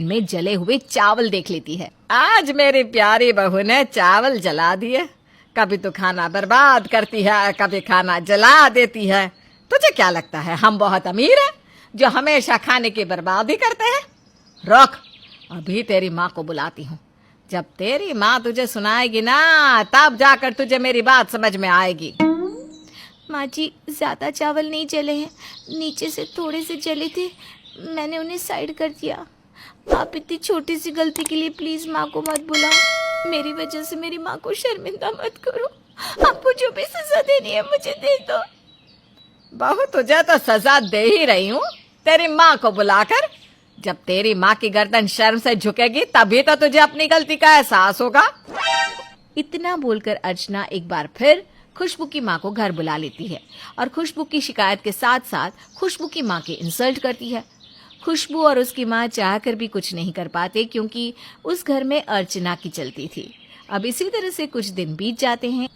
में जले हुए चावल देख लेती है। आज मेरी प्यारी बहू ने चावल जला दिए। कभी तो खाना बर्बाद करती है, कभी खाना जला देती है। तुझे क्या लगता है हम बहुत अमीर हैं जो हमेशा खाने की बर्बादी करते हैं? रुक, अभी तेरी माँ को बुलाती हूँ। जब तेरी माँ तुझे सुनाएगी ना, तब जाकर तुझे मेरी बात समझ में आएगी। माँ जी, ज़्यादा चावल नहीं जले हैं, नीचे से थोड़े से जले थे, मैंने उन्हें साइड कर दिया। आप इतनी छोटी सी गलती के लिए प्लीज़ माँ को मत बुलाओ। मेरी वजह से मेरी माँ को शर्मिंदा मत करो। आपको जो भी सज़ा देनी है मुझे दे दो। बहू, तुझे तो सजा दे ही रही हूँ तेरी माँ को बुलाकर। जब तेरी माँ की गर्दन शर्म से झुकेगी तभी तो तुझे अपनी गलती का एहसास होगा। इतना बोलकर अर्चना एक बार फिर खुशबू की माँ को घर बुला लेती है और खुशबू की शिकायत के साथ साथ खुशबू की माँ की इंसल्ट करती है। खुशबू और उसकी माँ चाहकर भी कुछ नहीं कर पाते क्योंकि उस घर में अर्चना की चलती थी। अब इसी तरह से कुछ दिन बीत जाते हैं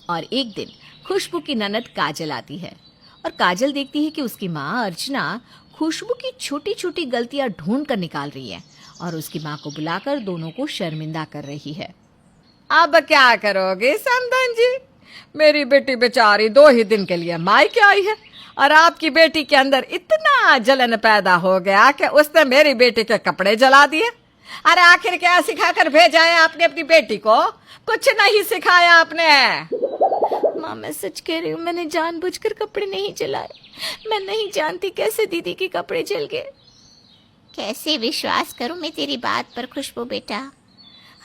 और एक दिन खुशबू की ननद काजल आती है और काजल देखती है कि उसकी माँ अर्चना खुशबू की छोटी छोटी गलतियां ढूंढ कर निकाल रही है और उसकी माँ को बुलाकर दोनों को शर्मिंदा कर रही है। अब क्या करोगे समधन जी? मेरी बेटी बेचारी 2 ही दिन के लिए मायके आई है और आपकी बेटी के अंदर इतना जलन पैदा हो गया कि उसने मेरी बेटी के कपड़े जला दिए। अरे आखिर क्या सिखाकर भेजा है आपने अपनी बेटी को? कुछ नहीं सिखाया आपने। माँ, मैं सच कह रही हूँ, मैंने जानबूझकर कपड़े नहीं जलाए। मैं नहीं जानती कैसे दीदी के कपड़े जल गए। कैसे विश्वास करूं मैं तेरी बात पर खुशबू बेटा।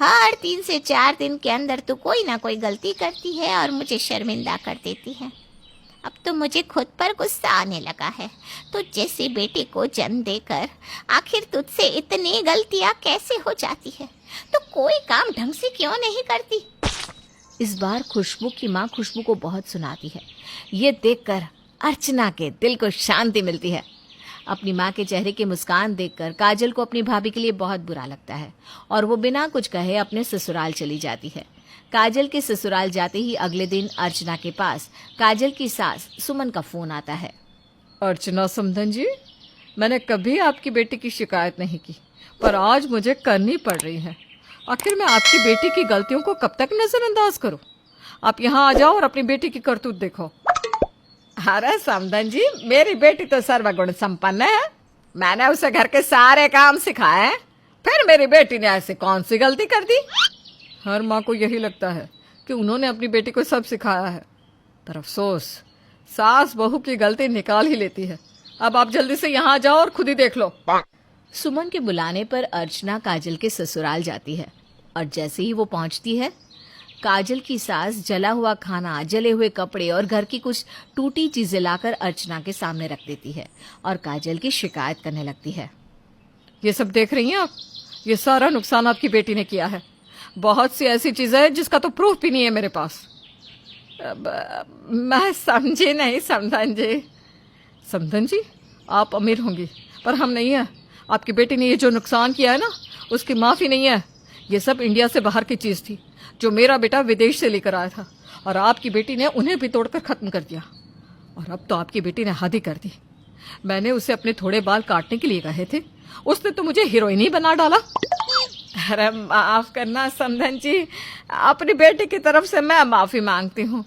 हर 3 से 4 दिन के अंदर तू कोई ना कोई गलती करती है और मुझे शर्मिंदा कर देती है। अब तो मुझे खुद पर गुस्सा आने लगा है। तो जैसी बेटी को जन्म देकर आखिर तुझसे इतनी गलतियां कैसे हो जाती है? तो कोई काम ढंग से क्यों नहीं करती? इस बार खुशबू की माँ खुशबू को बहुत सुनाती है। ये देखकर अर्चना के दिल को शांति मिलती है। अपनी माँ के चेहरे की मुस्कान देखकर काजल को अपनी भाभी के लिए बहुत बुरा लगता है और वो बिना कुछ कहे अपने ससुराल चली जाती है। काजल के ससुराल जाते ही अगले दिन अर्चना के पास काजल की सास सुमन का फोन आता है। अर्चना समधन जी, मैंने कभी आपकी बेटी की शिकायत नहीं की, पर आज मुझे करनी पड़ रही है। आखिर मैं आपकी बेटी की गलतियों को कब तक नजरअंदाज करूं? आप यहाँ आ जाओ और अपनी बेटी की करतूत देखो। अरे समधन जी, मेरी बेटी तो सर्वगुण संपन्न है। मैंने उसे घर के सारे काम सिखाए हैं। फिर मेरी बेटी ने ऐसी कौन सी गलती कर दी? हर माँ को यही लगता है कि उन्होंने अपनी बेटी को सब सिखाया है, पर अफसोस सास बहू की गलती निकाल ही लेती है। अब आप जल्दी से यहाँ आ जाओ और खुद ही देख लो। सुमन के बुलाने पर अर्चना काजल के ससुराल जाती है और जैसे ही वो पहुंचती है, काजल की सास जला हुआ खाना, जले हुए कपड़े और घर की कुछ टूटी चीजें लाकर अर्चना के सामने रख देती है और काजल की शिकायत करने लगती है। ये सब देख रही हैं आप? ये सारा नुकसान आपकी बेटी ने किया है। बहुत सी ऐसी चीजें हैं जिसका तो प्रूफ भी नहीं है मेरे पास। मैं समझी नहीं समधन जी। समधन जी, आप अमीर होंगी पर हम नहीं हैं। आपकी बेटी ने ये जो नुकसान किया है ना, उसकी माफ़ी नहीं है। ये सब इंडिया से बाहर की चीज़ थी जो मेरा बेटा विदेश से लेकर आया था और आपकी बेटी ने उन्हें भी तोड़कर ख़त्म कर दिया। और अब तो आपकी बेटी ने हद ही कर दी। मैंने उसे अपने थोड़े बाल काटने के लिए कहे थे, उसने तो मुझे हीरोइन ही बना डाला। अरे माफ़ करना समधन जी, अपनी बेटी की तरफ से मैं माफ़ी मांगती हूँ।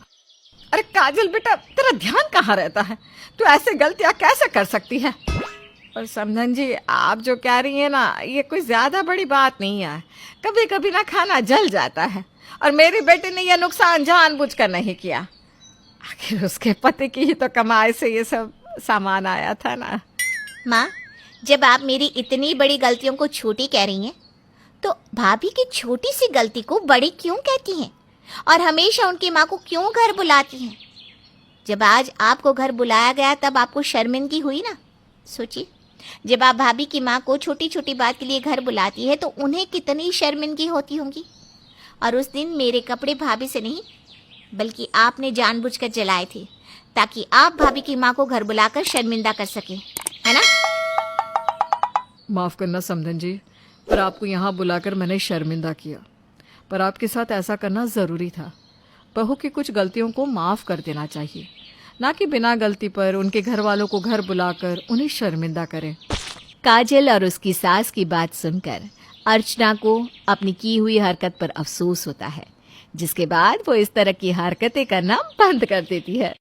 अरे काजल बेटा, तेरा ध्यान कहाँ रहता है? तू ऐसे गलतियाँ कैसे कर सकती है? और समधन जी, आप जो कह रही हैं ना, ये कोई ज़्यादा बड़ी बात नहीं है। कभी कभी ना खाना जल जाता है और मेरी बेटी ने यह नुकसान जानबूझकर नहीं किया। आखिर उसके पति की ही तो कमाई से ये सब सामान आया था ना। माँ, जब आप मेरी इतनी बड़ी गलतियों को छोटी कह रही हैं, तो भाभी की छोटी सी गलती को बड़ी क्यों कहती हैं और हमेशा उनकी माँ को क्यों घर बुलाती हैं? जब आज आपको घर बुलाया गया तब आपको शर्मिंदगी हुई ना? सोचिए, जब आप भाभी की माँ को छोटी छोटी बात के लिए घर बुलाती है तो उन्हें कितनी शर्मिंदगी होती होंगी। और उस दिन मेरे कपड़े भाभी से नहीं बल्कि आपने जानबूझकर जलाए थे ताकि आप भाभी की माँ को घर बुलाकर शर्मिंदा कर सकें, है ना? माफ़ करना समधन जी, पर आपको यहाँ बुलाकर मैंने शर्मिंदा किया, पर आपके साथ ऐसा करना ज़रूरी था। बहू की कुछ गलतियों को माफ़ कर देना चाहिए, ना कि बिना गलती पर उनके घर वालों को घर बुलाकर उन्हें शर्मिंदा करें। काजल और उसकी सास की बात सुनकर अर्चना को अपनी की हुई हरकत पर अफसोस होता है, जिसके बाद वो इस तरह की हरकतें करना बंद कर देती है।